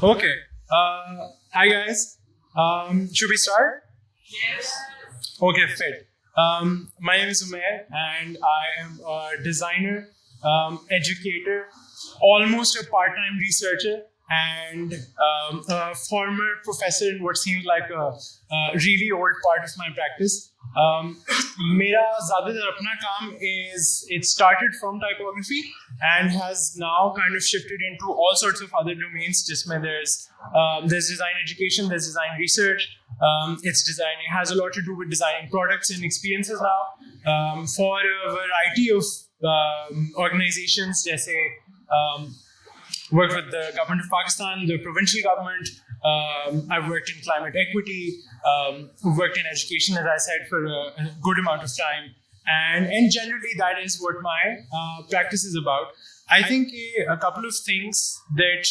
Okay. Hi guys. Should we start? Yes. Okay, fit. My name is Umair, and I am a designer, educator, almost a part-time researcher, and a former professor in what seems like a really old part of my practice. मेरा ज़्यादातर अपना काम is it started from typography and has now kind of shifted into all sorts of other domains. जिसमें there's design education, there's design research. It has a lot to do with designing products and experiences now for a variety of organizations. जैसे worked with the government of Pakistan, the provincial government. I've worked in climate equity, worked in education, as I said, for a good amount of time. And generally, that is what my practice is about. I think a couple of things that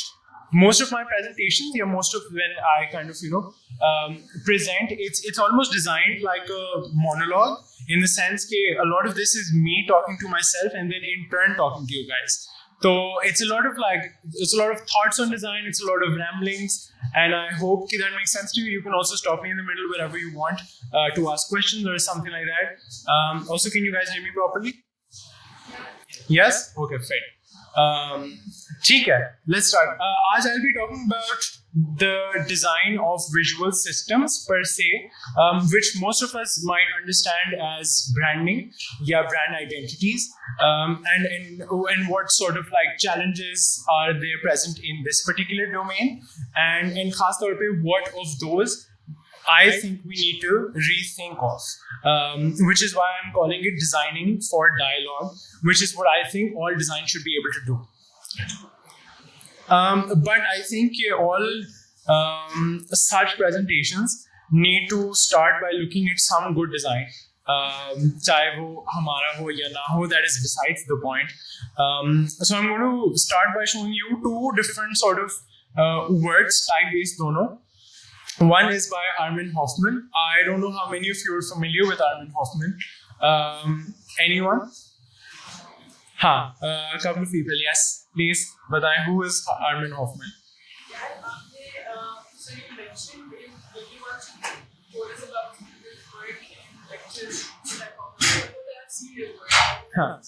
most of my presentations, most of when I kind of, present, it's almost designed like a monologue in the sense that a lot of this is me talking to myself and then in turn talking to you guys. So it's a lot of thoughts on design, it's a lot of ramblings, and I hope that makes sense to you. You can also stop me in the middle wherever you want to ask questions or something like that. Also, can you guys hear me properly? Yes? Okay, fair. ठीक है, let's start. आज I'll be talking about the design of visual systems per se, which most of us might understand as branding, brand identities, and what sort of like challenges are there present in this particular domain, and खास तौर पे what of those I think we need to rethink of, which is why I'm calling it designing for dialogue, which is what I think all design should be able to do. But I think all such presentations need to start by looking at some good design. चाहे वो हमारा हो या ना हो, that is besides the point. So I'm going to start by showing you two different sort of works, type-based दोनों. One is by Armin Hoffman. I don't know how many of you are familiar with Armin Hoffman. Anyone? A couple of people. Yes, please. But who is Armin Hoffman? So you mentioned when you want to told us about this work in lectures that have serious work.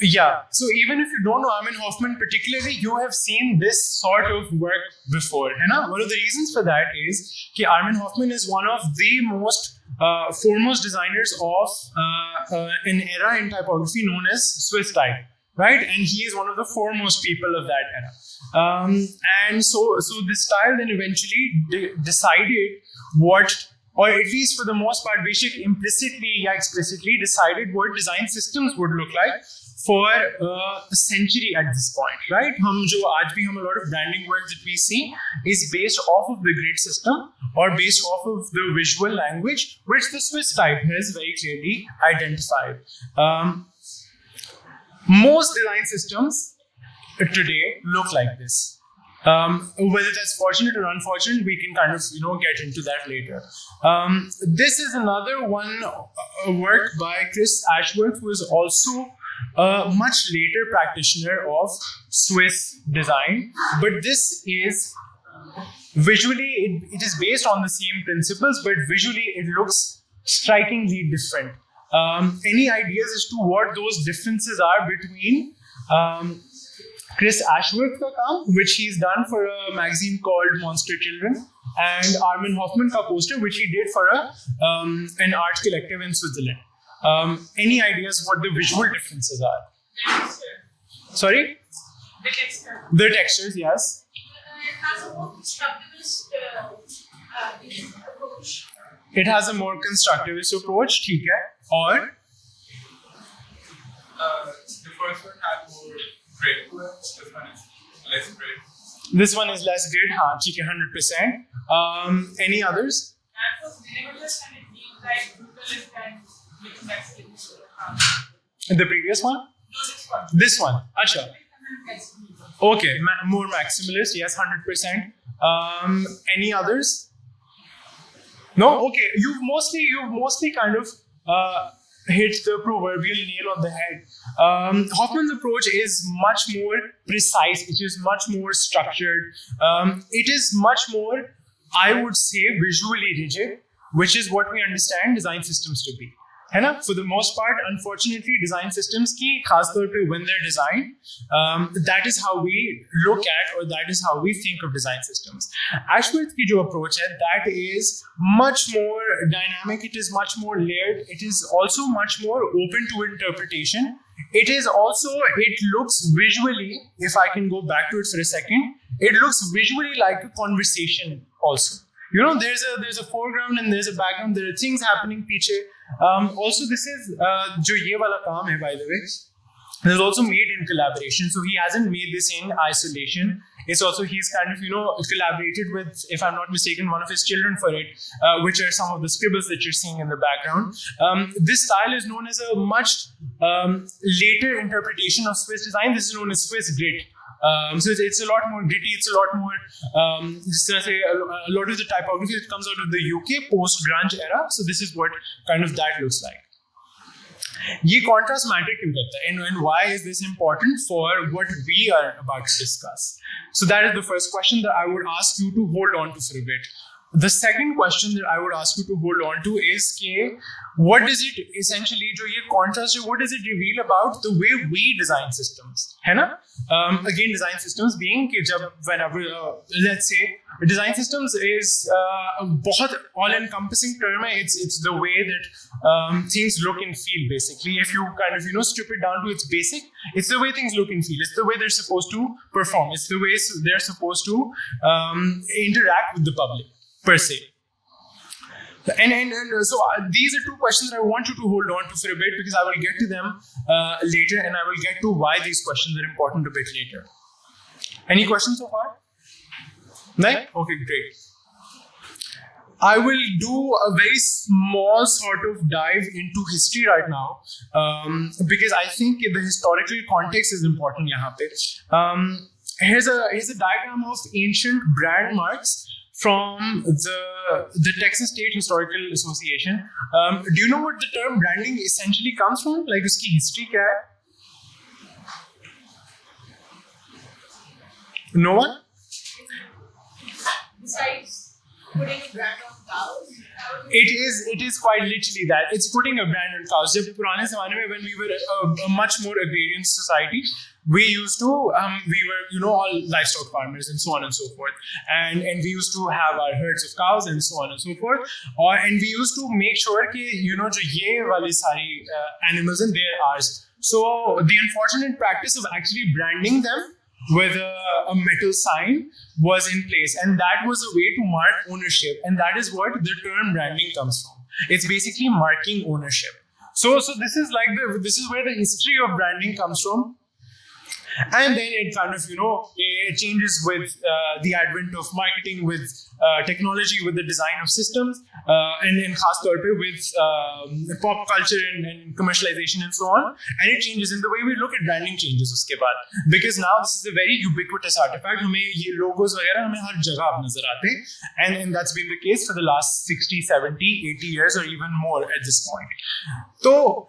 Yeah, so even if you don't know Armin Hoffman particularly, you have seen this sort of work before. One of the reasons for that is that Armin Hoffman is one of the most foremost designers of an era in typography known as Swiss type, right? And he is one of the foremost people of that era. And so this style then eventually decided what, or at least for the most part, basically implicitly or explicitly decided what design systems would look like for a century at this point, right? आज भी हम a lot of branding work that we see is based off of the grid system or based off of the visual language, which the Swiss type has very clearly identified. Most design systems today look like this. Whether that's fortunate or unfortunate, we can kind of get into that later. This is another one work by Chris Ashworth, who is also a much later practitioner of Swiss design, but this is visually it is based on the same principles, but visually it looks strikingly different. Any ideas as to what those differences are between Chris Ashworth ka kaam, which he's done for a magazine called Monster Children, and Armin Hoffman ka poster, which he did for an art collective in Switzerland? Any ideas what the visual differences are? Sorry? The texture. The textures, yes. It has a more constructivist approach. It has a more constructivist approach, ठीक है. और the first one had more grid to it. This one is less grid. This one is less grid, हाँ, ठीक है, 100%. Any others? And for minimalist, and it feels like brutalist and The previous one? No, this one. This one. Acha. Okay, more maximalist. Yes, 100%. Any others? No. Okay. You've mostly kind of hit the proverbial nail on the head. Hoffman's approach is much more precise, it is much more structured, it is much more, I would say, visually rigid, which is what we understand design systems to be. है ना? For the most part, unfortunately, design systems की खास तौर पे when they're designed, that is how we look at, or that is how we think of design systems. Ashworth की जो approach है, that is much more dynamic. It is much more layered. It is also much more open to interpretation. It is also, it looks visually, if I can go back to it for a second, it looks visually like a conversation also. You know, there's a foreground and there's a background. There are things happening पीछे. Also, this is जो ये वाला काम है, by the way, this is also made in collaboration. So he hasn't made this in isolation. It's also, he's kind of, collaborated with, if I'm not mistaken, one of his children for it, which are some of the scribbles that you're seeing in the background. This style is known as a much later interpretation of Swiss design. This is known as Swiss grit. So it's a lot more gritty, it's a lot more, a lot of the typography that comes out of the UK post-grunge era. So this is what kind of that looks like. ये contrast matter क्यों करता है, and why is this important for what we are about to discuss? So that is the first question that I would ask you to hold on to for a bit. The second question that I would ask you to hold on to is what does it essentially, जो ये contrast, what does it reveal about the way we design systems, है ना? Again, design systems being कि जब whenever let's say design systems is बहुत all-encompassing term है. It's the way that things look and feel basically. If you kind of strip it down to its basic, it's the way things look and feel. It's the way they're supposed to perform. It's the way they're supposed to interact with the public per se. And so these are two questions that I want you to hold on to for a bit, because I will get to them later, and I will get to why these questions are important a bit later. Any questions so far? No? Okay, great. I will do a very small sort of dive into history right now, because I think the historical context is important यहाँ पे. Here's a diagram of ancient brand marks from the Texas State Historical Association. Do you know what the term branding essentially comes from? Like उसकी history क्या है? No one? Besides putting a brand on cows? It is quite literally that. It's putting a brand on cows. जब पुराने ज़माने में, when we were a much more agrarian society, we used to we were all livestock farmers and so on and so forth, and we used to have our herds of cows and so on and so forth, and we used to make sure कि जो ये वाली सारी animals and they're ours. So the unfortunate practice of actually branding them with a metal sign was in place, and that was a way to mark ownership, and that is what the term branding comes from. It's basically marking ownership. So this is like this is where the history of branding comes from. And then it kind of, it changes with the advent of marketing, with technology, with the design of systems, and in khas taur pe with pop culture and commercialization and so on. And it changes in the way we look at branding changes uske baad. Because now this is a very ubiquitous artifact. हमें ये logos वगैरह हमें हर जगह अब नजर आते हैं. And that's been the case for the last 60, 70, 80 years or even more at this point. So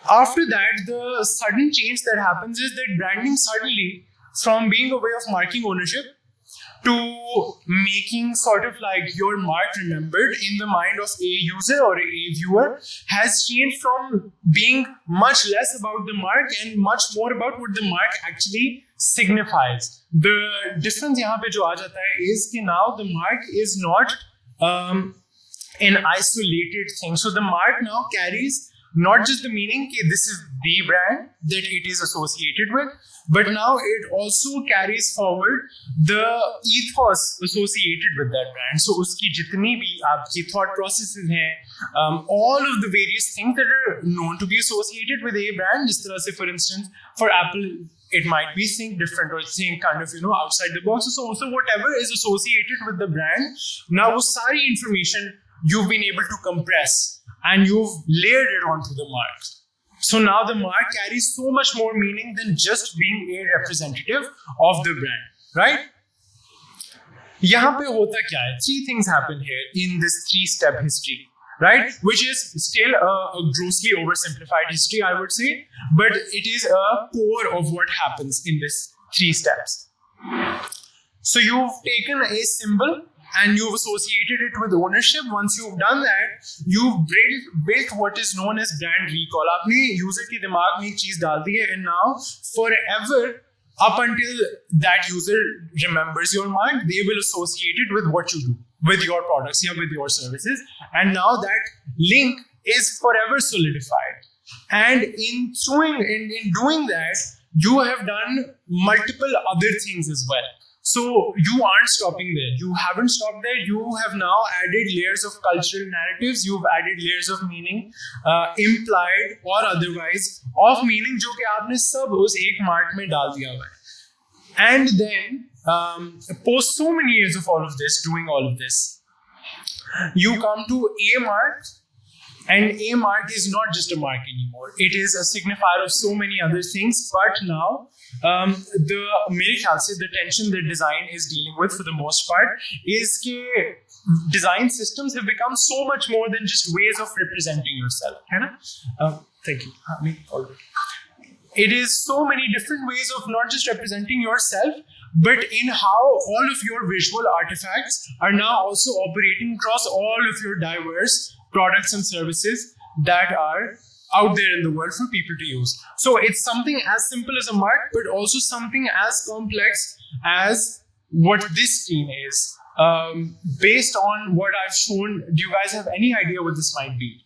after that, the sudden change that happens is that branding suddenly, from being a way of marking ownership to making sort of like your mark remembered in the mind of a user or a viewer, has changed from being much less about the mark and much more about what the mark actually signifies. The difference यहाँ पे जो आ जाता है is कि now the mark is not an isolated thing. So the mark now carries not just the meaning that this is the brand that it is associated with, but now it also carries forward the ethos associated with that brand. So uski jitni bhi aapki thought processes hain, all of the various things that are known to be associated with a brand, jis tarah se for instance for Apple it might be think different or think kind of outside the box. So also whatever is associated with the brand, now wo sari information you've been able to compress and you've layered it onto the mark. So now the mark carries so much more meaning than just being a representative of the brand, right? यहाँ पे होता क्या है? Three things happen here in this three-step history. right? Which is still a grossly oversimplified history, I would say, but it is a core of what happens in this 3 steps. So you've taken a symbol and you've associated it with ownership. Once you've done that, you've built what is known as brand recall. आपने user के दिमाग में एक चीज डाल दी है, and now forever, up until that user remembers your mark, they will associate it with what you do, with your products, yeah, with your services, and now that link is forever solidified. And in doing that, you have done multiple other things as well. So you aren't stopping there. You haven't stopped there. You have now added layers of cultural narratives. You've added layers of meaning, implied or otherwise, of meaning जो कि आपने सब उस एक mark में डाल दिया हुआ है. And then post so many years of all of this, doing all of this, you come to a mark. And a mark is not just a mark anymore. It is a signifier of so many other things. But now, मेरे ख्याल से the tension that design is dealing with for the most part is that design systems have become so much more than just ways of representing yourself. है ना? Thank you. It is so many different ways of not just representing yourself, but in how all of your visual artifacts are now also operating across all of your diverse products and services that are out there in the world for people to use. So it's something as simple as a mark, but also something as complex as what this screen is. Based on what I've shown, do you guys have any idea what this might be?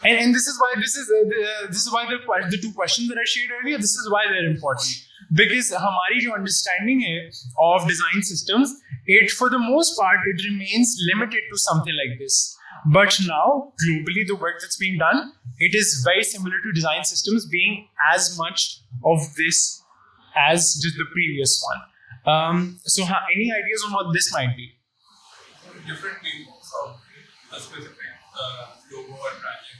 And this is why the 2 questions that I shared earlier, this is why they're important. Because हमारी जो understanding है of design systems, it for the most part it remains limited to something like this. But now globally, the work that's being done, it is very similar to design systems being as much of this as just the previous one. So any ideas on what this might be? Different meanings of a specific logo or branding.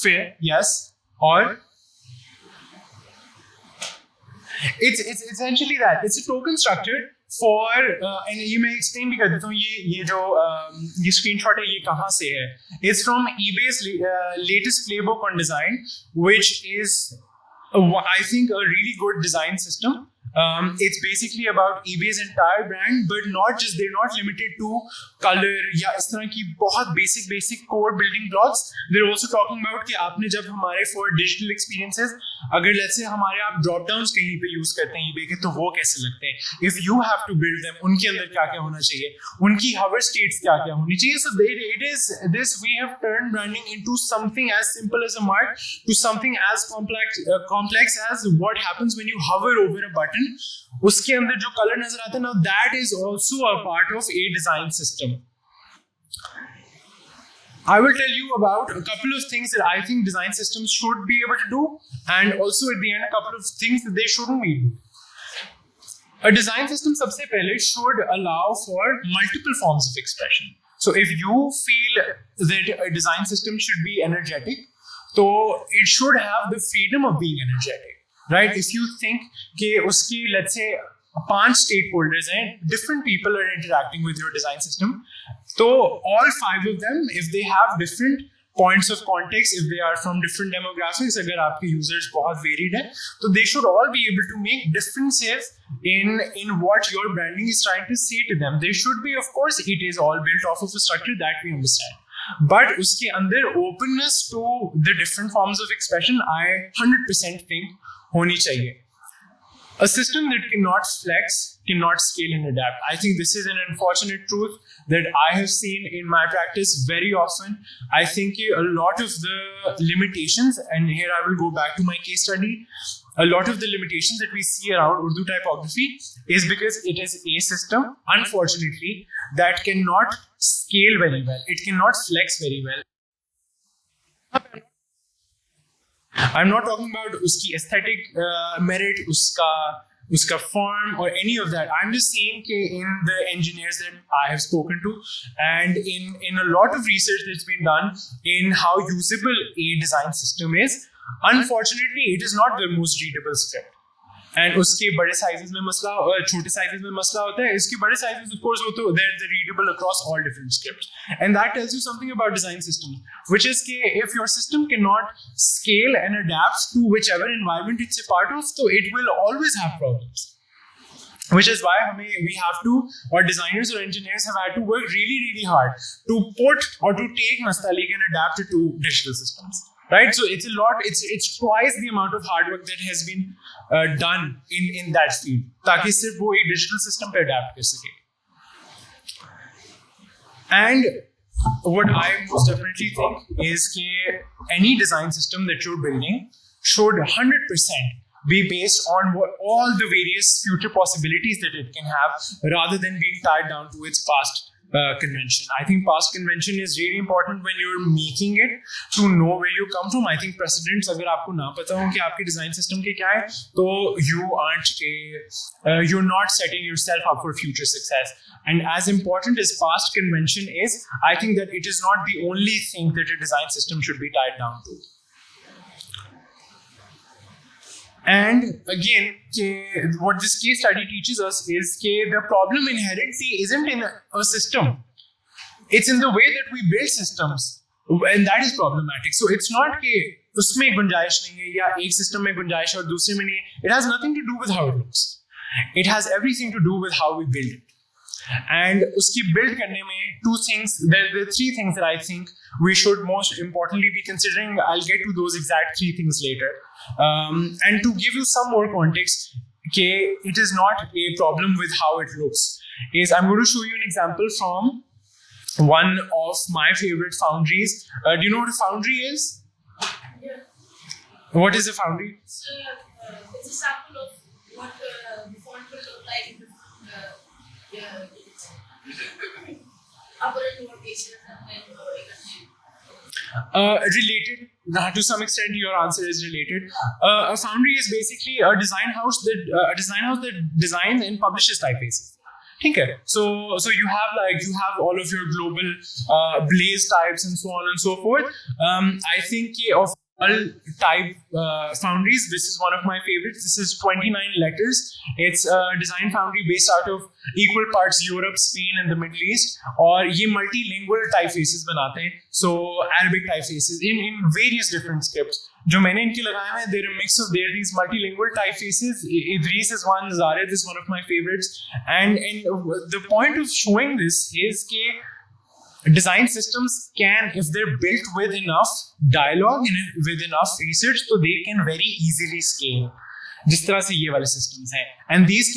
Fair, yes. Or it's essentially that it's a token structure for and ये मैं explain भी कर देता हूँ, ये जो ये screenshot है ये कहाँ से है. It's from eBay's latest playbook on design, which is I think a really good design system. It's basically about eBay's entire brand, but they're not limited to color या इस तरह की बहुत basic core building blocks. They're also talking about कि आपने जब हमारे for digital experiences, अगर let's say हमारे आप drop downs कहीं पे use करते हैं eBay के, तो वो कैसे लगते हैं? If you have to build them, उनके अंदर क्या क्या होना चाहिए? उनकी hover states क्या क्या होनी चाहिए? So it is this, we have turned branding into something as simple as a mark to something as complex as what happens when you hover over a button. उसके अंदर जो color नजर आता है, now that is also a part of a design system. I will tell you about a couple of things that I think design systems should be able to do, and also at the end a couple of things that they shouldn't be doing. A design system सबसे पहले should allow for multiple forms of expression. So if you feel that a design system should be energetic, so it should have the freedom of being energetic, right? If you think कि उसकी let's say 5 stakeholders हैं, different people are interacting with your design system, so all 5 of them, if they have different points of context, if they are from different demographics, अगर आपके users बहुत varied हैं, so they should all be able to make differences in what your branding is trying to say to them. They should be, of course, it is all built off of a structure that we understand. But उसके अंदर openness to the different forms of expression, I 100% think होनी चाहिए. A system that cannot flex, cannot scale and adapt. I think this is an unfortunate truth that I have seen in my practice very often. I think a lot of the limitations, and here I will go back to my case study, a lot of the limitations that we see around Urdu typography is because it is a system, unfortunately, that cannot scale very well. It cannot flex very well. I'm not talking about uski aesthetic merit, uska form or any of that. I'm just saying in the engineers that I have spoken to, and in a lot of research that's been done in how usable a design system is, unfortunately, it is not the most readable script. And उसके बड़े sizes में मसला छोटे sizes में मसला होता है. इसके बड़े साइजेस ऑफ कोर्स वो तो they're readable across all different scripts, and that tells you something about design systems, which is कि if your system cannot scale and adapt to whichever environment it's a part of, so it will always have problems. Which is why we have to, or designers or engineers have had to work really, really hard to put or to take Nastaliq and adapt it to digital systems. Right, so it's a lot. It's twice the amount of hard work that has been done in that field, ताकि सिर्फ वो एक digital system पे adapt कर सके. And what I most definitely think is that any design system that you're building should 100% be based on all the various future possibilities that it can have, rather than being tied down to its past convention. I think past convention is really important when you're making it, to know where you come from. I think precedents, अगर आपको ना पता हो कि आपके design system के क्या है, तो you're not setting yourself up for future success. And as important as past convention is, I think that it is not the only thing that a design system should be tied down to. And again, what this case study teaches us is that the problem inherently isn't in a system. It's in the way that we build systems, and that is problematic. So it's not that उसमें गुंजाइश नहीं है या एक system में गुंजाइश और दूसरे में नहीं है. It has nothing to do with how it looks. It has everything to do with how we build it. And उसकी build करने में there are three things that I think we should most importantly be considering. I'll get to those exact three things later. And to give you some more context, it is not a problem with how it looks. I'm going to show you an example from one of my favorite foundries. Do you know what a foundry is? Yeah. What is a foundry? It's a sample of what the font will look like in the upper and lower cases, and then related. To some extent, your answer is related. A foundry is basically a design house that designs and publishes typefaces. Okay. So you have all of your global Blaze types and so on and so forth. I think of all type foundries, this is one of my favorites. This is 29 letters. It's a design foundry based out of equal parts Europe, Spain and the Middle East. और ये multilingual typefaces बनाते हैं. So Arabic typefaces in various different scripts. जो मैंने इनके लगाए हैं, they're a mix of these multilingual typefaces. Idris is one, Zared is one of my favorites. And the point of showing this is that design systems can, if they're built with enough dialogue and with enough research, so they can very easily scale. जिस तरह से ये वाले systems हैं, and these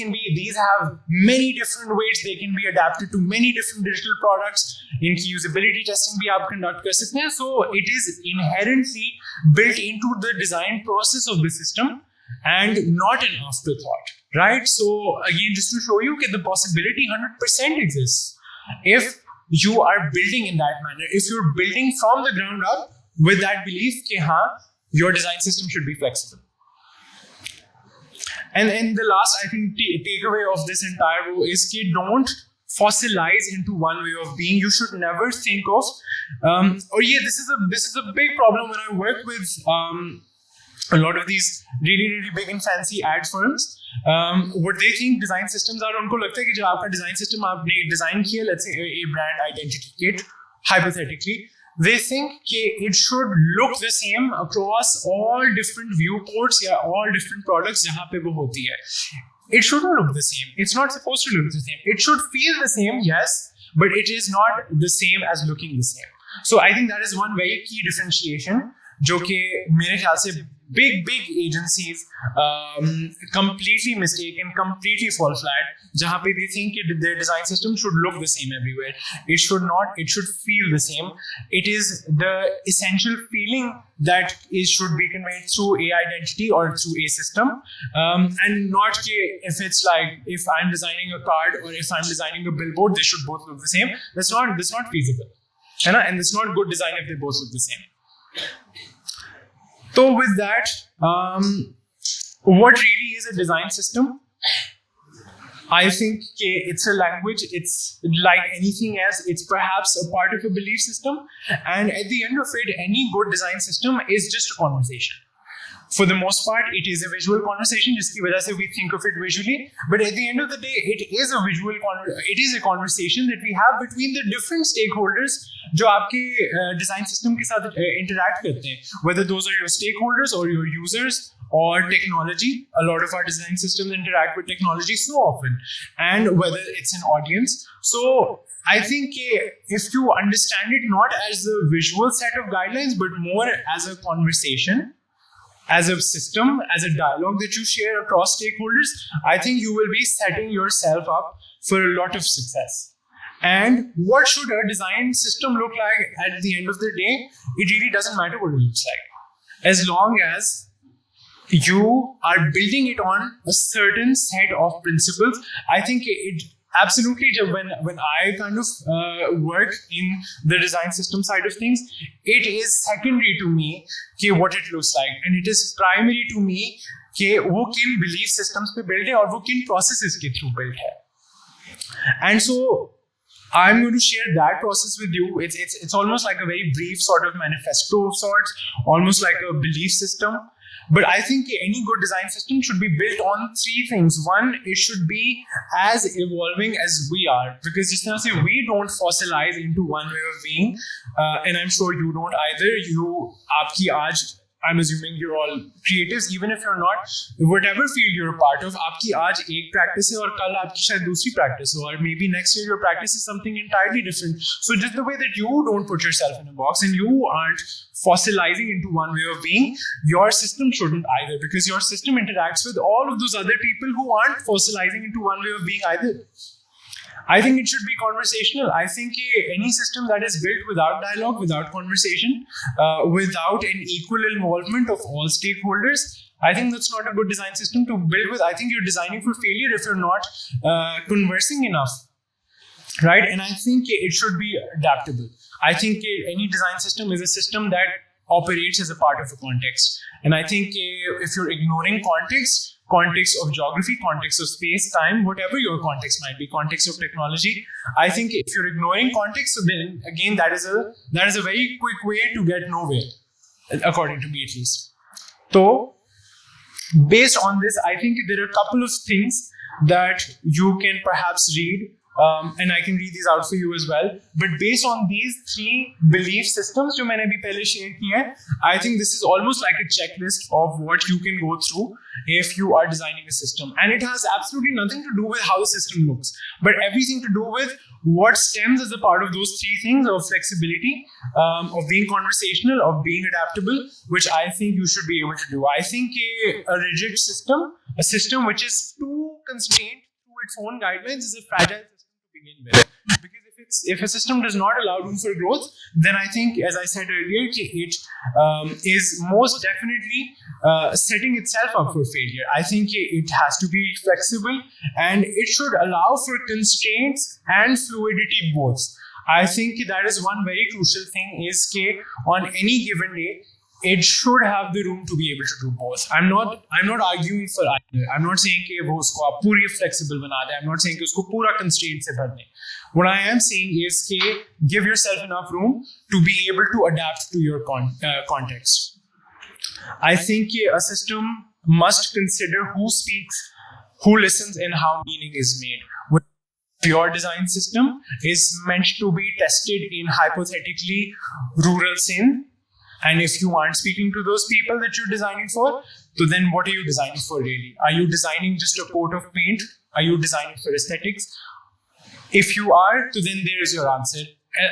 have many different ways they can be adapted to many different digital products. इनकी usability testing भी आप conduct कर सकते हैं. So it is inherently built into the design process of the system and not an afterthought, right? So again, just to show you that the possibility 100% exists if you are building in that manner. If you're building from the ground up with that belief that your design system should be flexible. And the last, I think, takeaway of this entire row is that don't fossilize into one way of being. You should never think of, this is a big problem when I work with a lot of these really, really big and fancy ad firms. What they think design systems are, उनको लगता है कि जब आपका design system आपने design किया, let's say a brand identity kit, hypothetically, they think that it should look the same across all different viewports या all different products जहाँ पे वो होती है. It shouldn't look the same. It's not supposed to look the same. It should feel the same, yes, but it is not the same as looking the same. So I think that is one very key differentiation, जो कि मेरे ख्याल से big agencies completely mistake and completely fall flat, जहाँ पे they think their design system should look the same everywhere. It should not. It should feel the same. It is the essential feeling that should be conveyed through a identity or through a system, and not if it's like if I'm designing a card or if I'm designing a billboard, they should both look the same. That's not feasible, and it's not good design if they both look the same. So with that, what really is a design system? I think it's a language. It's like anything else. It's perhaps a part of a belief system. And at the end of it, any good design system is just a conversation. For the most part, it is a visual conversation, जिसकी वजह से we think of it visually. But at the end of the day, it is a conversation that we have between the different stakeholders जो आपके design system के साथ interact करते हैं. Whether those are your stakeholders or your users or technology. A lot of our design systems interact with technology so often, and whether it's an audience. So I think if you understand it not as a visual set of guidelines, but more as a conversation, as a system, as a dialogue that you share across stakeholders, I think you will be setting yourself up for a lot of success. And what should a design system look like at the end of the day? It really doesn't matter what it looks like. As long as you are building it on a certain set of principles, I think it absolutely, when I kind of work in the design system side of things, it is secondary to me what it looks like, and it is primary to me वो किन belief systems पे built है और वो किन processes के through built है. And so I'm going to share that process with you. It's almost like a very brief sort of manifesto of sorts, almost like a belief system. But I think any good design system should be built on three things. One, it should be as evolving as we are. Because just now say we don't fossilize into one way of being, and I'm sure you don't either. Aapki aaj, I'm assuming you're all creatives, even if you're not, whatever field you're a part of, aapki aaj ek practice hai aur kal aapki shayad dusri practice ho, or maybe next year your practice is something entirely different. So just the way that you don't put yourself in a box and you aren't fossilizing into one way of being, your system shouldn't either, because your system interacts with all of those other people who aren't fossilizing into one way of being either. I think it should be conversational. I think any system that is built without dialogue, without conversation, without an equal involvement of all stakeholders, I think that's not a good design system to build with. I think you're designing for failure if you're not conversing enough, right? And I think it should be adaptable. I think any design system is a system that operates as a part of a context. And I think if you're ignoring context of geography, context of space, time, whatever your context might be, context of technology, I think if you're ignoring context, so then again, that is a very quick way to get nowhere, according to me at least. So, based on this, I think there are a couple of things that you can perhaps read, and I can read these out for you as well. But based on these three belief systems जो मैंने अभी पहले share किए हैं, I think this is almost like a checklist of what you can go through if you are designing a system. And it has absolutely nothing to do with how the system looks, but everything to do with what stems as a part of those three things of flexibility, of being conversational, of being adaptable, which I think you should be able to do. I think a rigid system, a system which is too constrained through its own guidelines, is a fragile system to begin with. Because if a system does not allow room for growth, then I think, as I said earlier, it is most definitely setting itself up for failure. I think it has to be flexible, and it should allow for constraints and fluidity both. I think that is one very crucial thing, is that on any given day, it should have the room to be able to do both. I'm not arguing for either. I'm not saying कि वो उसको आप पूरी flexible बना दे. I'm not saying कि उसको पूरा constraint से भर दे. What I am saying is कि give yourself enough room to be able to adapt to your context. I think a system must consider who speaks, who listens, and how meaning is made. Your design system is meant to be tested in hypothetically rural Sindh. And if you aren't speaking to those people that you're designing for, so then what are you designing for really? Are you designing just a coat of paint? Are you designing for aesthetics? If you are, so then there is your answer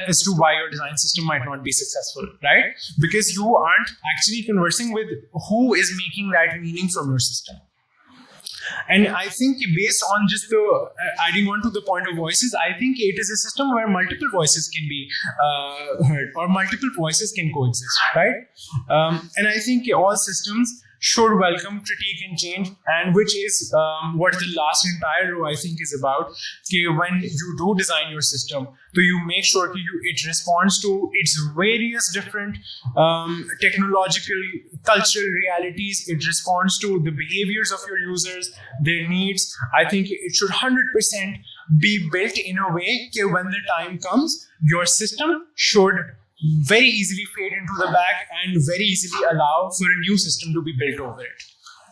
as to why your design system might not be successful, right? Because you aren't actually conversing with who is making that meaning from your system. And I think based on just adding on to the point of voices, I think it is a system where multiple voices can be heard, or multiple voices can coexist, right? And I think all systems should welcome critique and change, and which is what the last entire row I think is about. When you do design your system, so you make sure it responds to its various different technological, cultural realities. It responds to the behaviors of your users, their needs. I think it should 100% be built in a way that when the time comes, your system should very easily fade into the back and very easily allow for a new system to be built over it,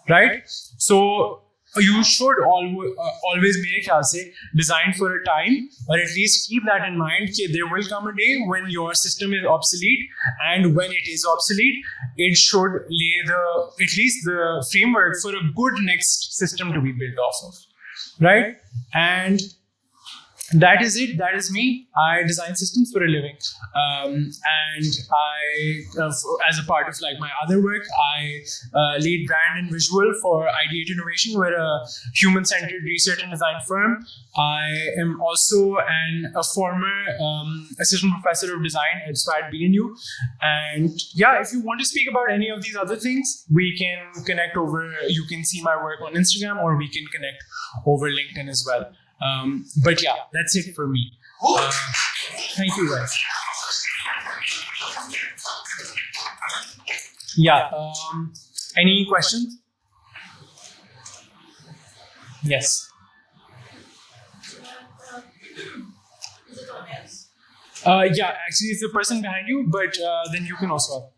right? So you should always, mere khayal se, design for a time, or at least keep that in mind that there will come a day when your system is obsolete, and when it is obsolete, it should lay at least the framework for a good next system to be built off of, right? And that is it. That is me. I design systems for a living, and I, as a part of like my other work, I lead brand and visual for Ideate Innovation. We're a human-centered research and design firm. I am also a former assistant professor of design at SWAT BNU. And yeah, if you want to speak about any of these other things, we can connect over. You can see my work on Instagram, or we can connect over LinkedIn as well. But yeah, that's it for me. Thank you, guys. Yeah. Any questions? Yes. Is it audience? Yeah, actually, it's the person behind you, but then you can also.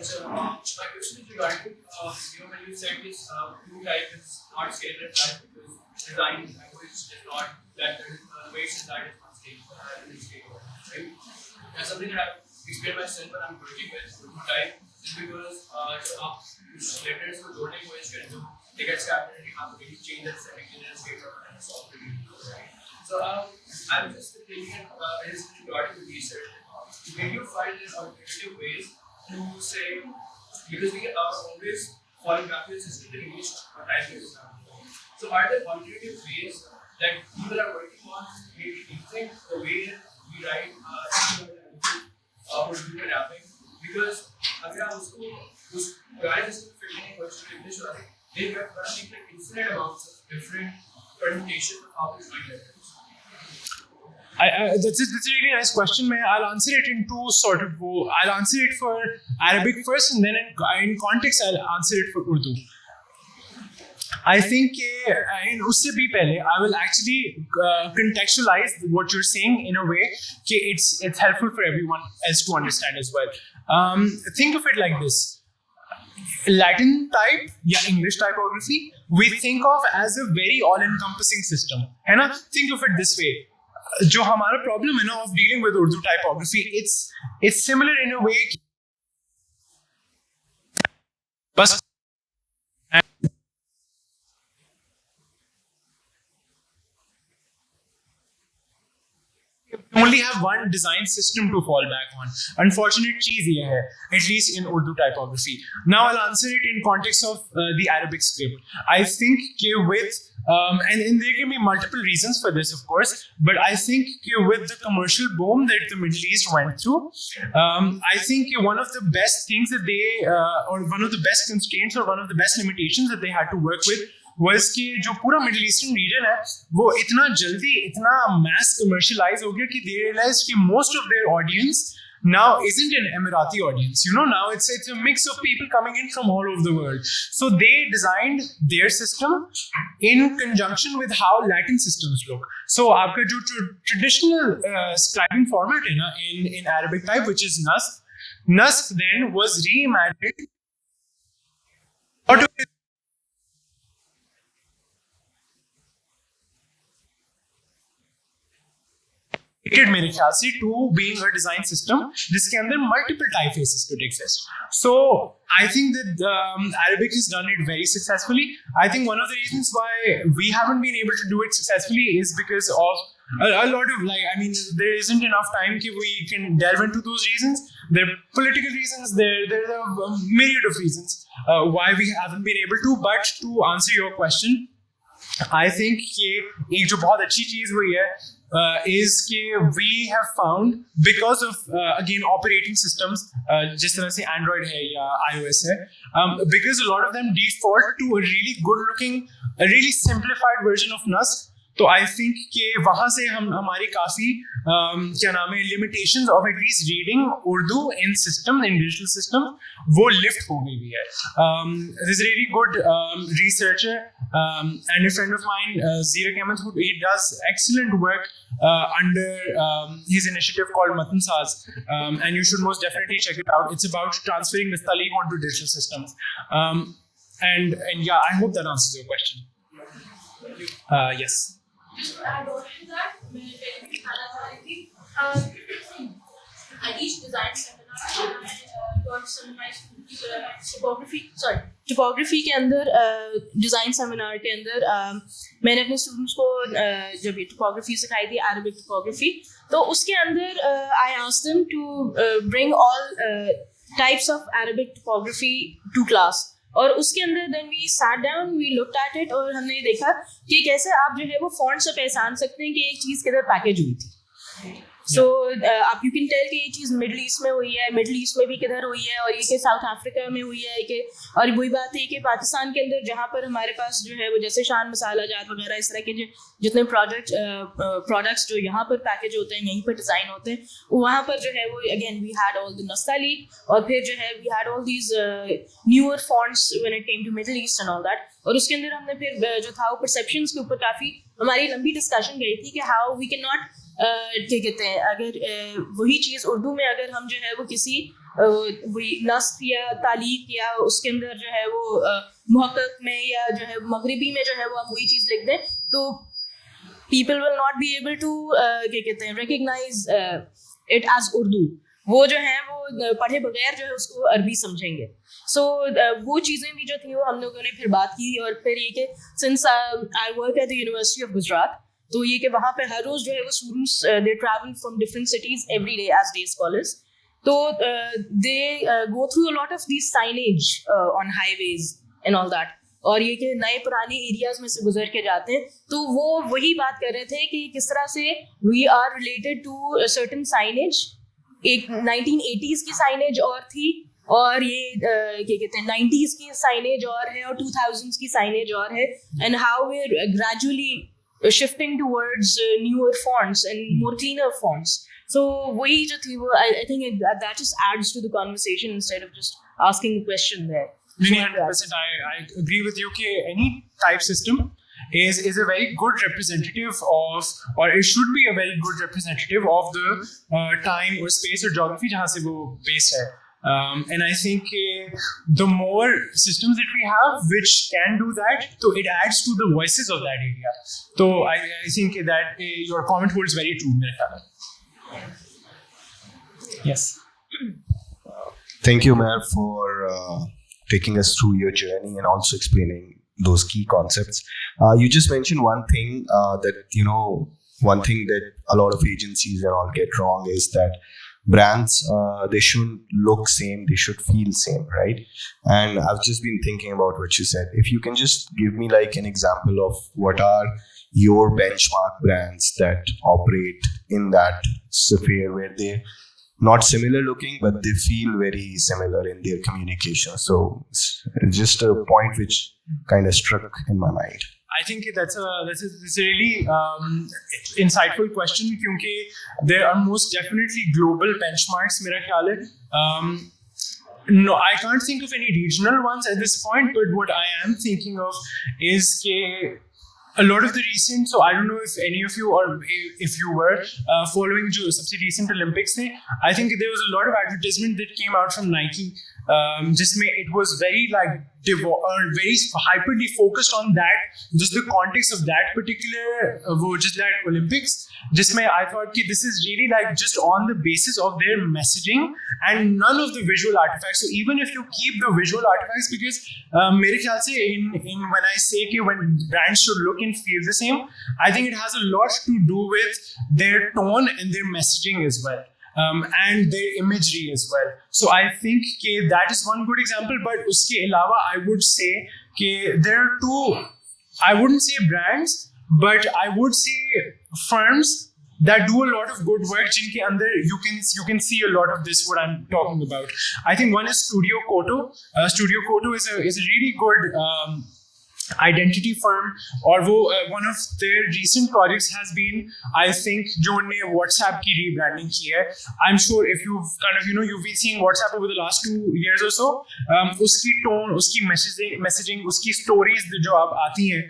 So, my question is regarding, when you said this new type is not scalar type because design language is not that the way it's designed is not scalar, right? That's something that I've experienced myself when I'm working with new type is because letters को जोड़ने की कोशिश करें तो they get scattered and you have to really change the setting in a state and solve the problem, right? So I'm just thinking regarding the research, can you find alternative ways to say, because we are always falling back to the system that English type is. So are there alternative ways that people are working on maybe rethink the way we write or do rapping? Because अगर आप उसको उस पुराने system fit नहीं कर English वाले, they have like infinite amounts of different permutations of how to write letters. That's a really nice question, man. I'll answer it in two sort of. I'll answer it for Arabic first, and then in context, I'll answer it for Urdu. I think in usse bhi pehle, I will actually contextualize what you're saying in a way that it's helpful for everyone else to understand as well. Think of it like this. Latin type, English typography, we think of as a very all-encompassing system. है ना? Think of it this way. जो हमारा problem है ना of dealing with Urdu typography, it's similar in a way. बस you only have one design system to fall back on. Unfortunate cheese ये है, at least in Urdu typography. Now I'll answer it in context of the Arabic script. I think with and there can be multiple reasons for this, of course, but I think with the commercial boom that the Middle East went through, I think one of the best things that they, or one of the best constraints or one of the best limitations that they had to work with was कि जो पूरा middle eastern region है वो इतना जल्दी इतना mass commercialize हो गया कि they realized कि most of their audience now isn't an Emirati audience. Now it's a mix of people coming in from all over the world. So they designed their system in conjunction with how Latin systems look. So आपका जो traditional scribing format है ना in Arabic type, which is Nasq then was reimagined. मेरे ख्याल से to being a design system जिसके अंदर multiple typefaces could exist. So I think that Arabic has done it very successfully. I think one of the reasons why we haven't been able to do it successfully is because of a lot of there isn't enough time that we can delve into those reasons. There are political reasons, there are a myriad of reasons why we haven't been able to. But to answer your question, I think एक जो बहुत अच्छी चीज हुई है is that we have found, because of again operating systems जिस तरह से Android है या iOS है, because a lot of them default to a really good looking, a really simplified version of Nasq. तो आई थिंक कि वहाँ से हमारी काफ़ी क्या नाम है limitations of at least reading Urdu in system in digital system वो लिफ्ट हो गई हुई है. This really good researcher and a friend of mine, Zira Kamath, he does excellent work under his initiative called Matan Saaz, and you should most definitely check it out. It's about transferring Mustalik onto digital systems. And yeah, I hope that answers your question. Yes. Just to add on to that, I teach design seminar and got some of my typography के अंदर design seminar के अंदर मैंने अपने students को जब ये typography सिखाई थी Arabic typography, तो उसके अंदर I asked them to bring all types of Arabic typography to class. और उसके अंदर then we sat down, we looked at it और हमने देखा कि कैसे आप जो है वो फॉन्ट से पहचान सकते हैं कि एक चीज़ किधर पैकेज हुई थी. सो आप यू कैन टेल कि ये चीज़ मिडल ईस्ट में हुई है, मिडल ईस्ट में भी किधर हुई है, और ये कि साउथ अफ्रीका में हुई है कि, और वही बात है कि पाकिस्तान के अंदर जहाँ पर हमारे पास जो है वो जैसे शान मसाला जात वगैरह इस तरह के जितने प्रोडक्ट्स जो यहाँ पर पैकेज होते हैं, यहीं पर डिज़ाइन होते हैं, वहाँ पर जो है वो again we had all the Nastaliq, और फिर जो है we had all these newer fonts when it came to Middle East and all that. और उसके अंदर हमने फिर जो था वो परसेप्शंस के ऊपर काफ़ी हमारी लंबी डिस्कशन गई थी कि हाउ वी कैन नॉट क्या कहते हैं, अगर वही चीज़ उर्दू में अगर हम जो है वो किसी वही नस्ब या तालीक या उसके अंदर जो है वो मुहक्कक में या जो है मगरिबी में जो है वो हम वही चीज़ लिख दें, तो people will not be able to क्या कहते हैं रिकग्नाइज इट एज उर्दू. वो जो है वो पढ़े बगैर जो है उसको अरबी समझेंगे. सो वो चीज़ें भी जो थी वो हम लोगों ने फिर बात की. और फिर ये कि since I work at the university of Gujarat, तो ये कि वहाँ पे हर रोज़ जो है वो students they travel from different cities every day as day scholars, तो they go through a lot of this signage on highways and all that, और ये कि नए पुराने एरियाज़ में से गुजर के जाते हैं. तो वो वही बात कर रहे थे कि किस तरह से we are related to certain signage. एक 1980s की साइनेज और थी, और ये क्या कहते हैं 90s की साइनेज और है, और 2000s की साइनेज और है, and how we are gradually shifting towards newer fonts and more cleaner fonts. So वही जो थी वो I think that just adds to the conversation instead of just asking a question there. 100%. I agree with you कि any type system is a very good representative of, or it should be a very good representative of the time or space or geography जहाँ से वो based है. And I think the more systems that we have which can do that, so it adds to the voices of that area. So I think that your comment holds very true, mere ख्याल है. Yes. Thank you, Umair, for taking us through your journey and also explaining those key concepts. You just mentioned one thing one thing that a lot of agencies and all get wrong is that brands, they shouldn't look same, they should feel same, right? And I've just been thinking about what you said. If you can just give me like an example of what are your benchmark brands that operate in that sphere where they're not similar looking, but they feel very similar in their communication. So it's just a point which kind of struck in my mind. I think that's a really insightful question क्योंकि there are most definitely global benchmarks मेरा ख्याल है. No, I can't think of any regional ones at this point, but what I am thinking of is कि a lot of the recent, so I don't know if any of you or if you were following जो सबसे recent Olympics थे, I think there was a lot of advertisement that came out from Nike, जिसमें it was very like very hyperly focused on that, just the context of that particular just that Olympics, जिसमें I thought कि this is really like just on the basis of their messaging and none of the visual artifacts. So even if you keep the visual artifacts, because मेरे ख्याल से in when I say कि when brands should look and feel the same, I think it has a lot to do with their tone and their messaging as well. And their imagery as well. So I think that is one good example. But uske alawa, I would say there are two, I wouldn't say brands, but I would say firms that do a lot of good work jinke andar you can see a lot of this what I'm talking about. I think one is Studio Koto. Studio Koto is a really good identity firm, और वो one of their recent projects has been, I think, जो उन्होंने WhatsApp की rebranding की है. I'm sure if you've kind of, you've been seeing WhatsApp over the last 2 years or so, उसकी tone, उसकी messaging, उसकी stories जो अब आती हैं,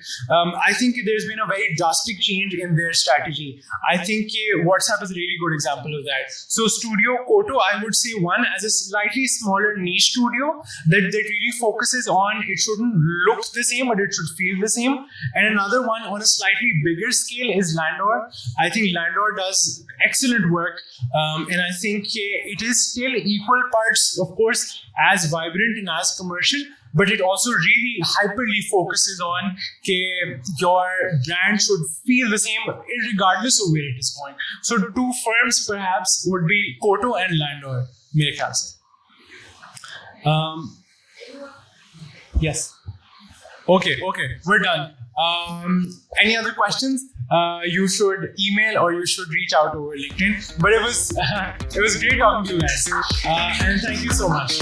I think there's been a very drastic change in their strategy. I think WhatsApp is a really good example of that. So Studio Koto, I would say one as a slightly smaller niche studio that really focuses on, it shouldn't look the same, but it should feel the same. And another one on a slightly bigger scale is Landor. I think Landor does excellent work, and I think it is still equal parts, of course, as vibrant and as commercial, but it also really hyperly focuses on your brand should feel the same regardless of where it is going. So 2 firms perhaps would be Koto and Landor, mere khayal se. Yes. Okay, we're done. Any other questions? You should email or you should reach out over LinkedIn. But it was great talking to you guys. And thank you so much.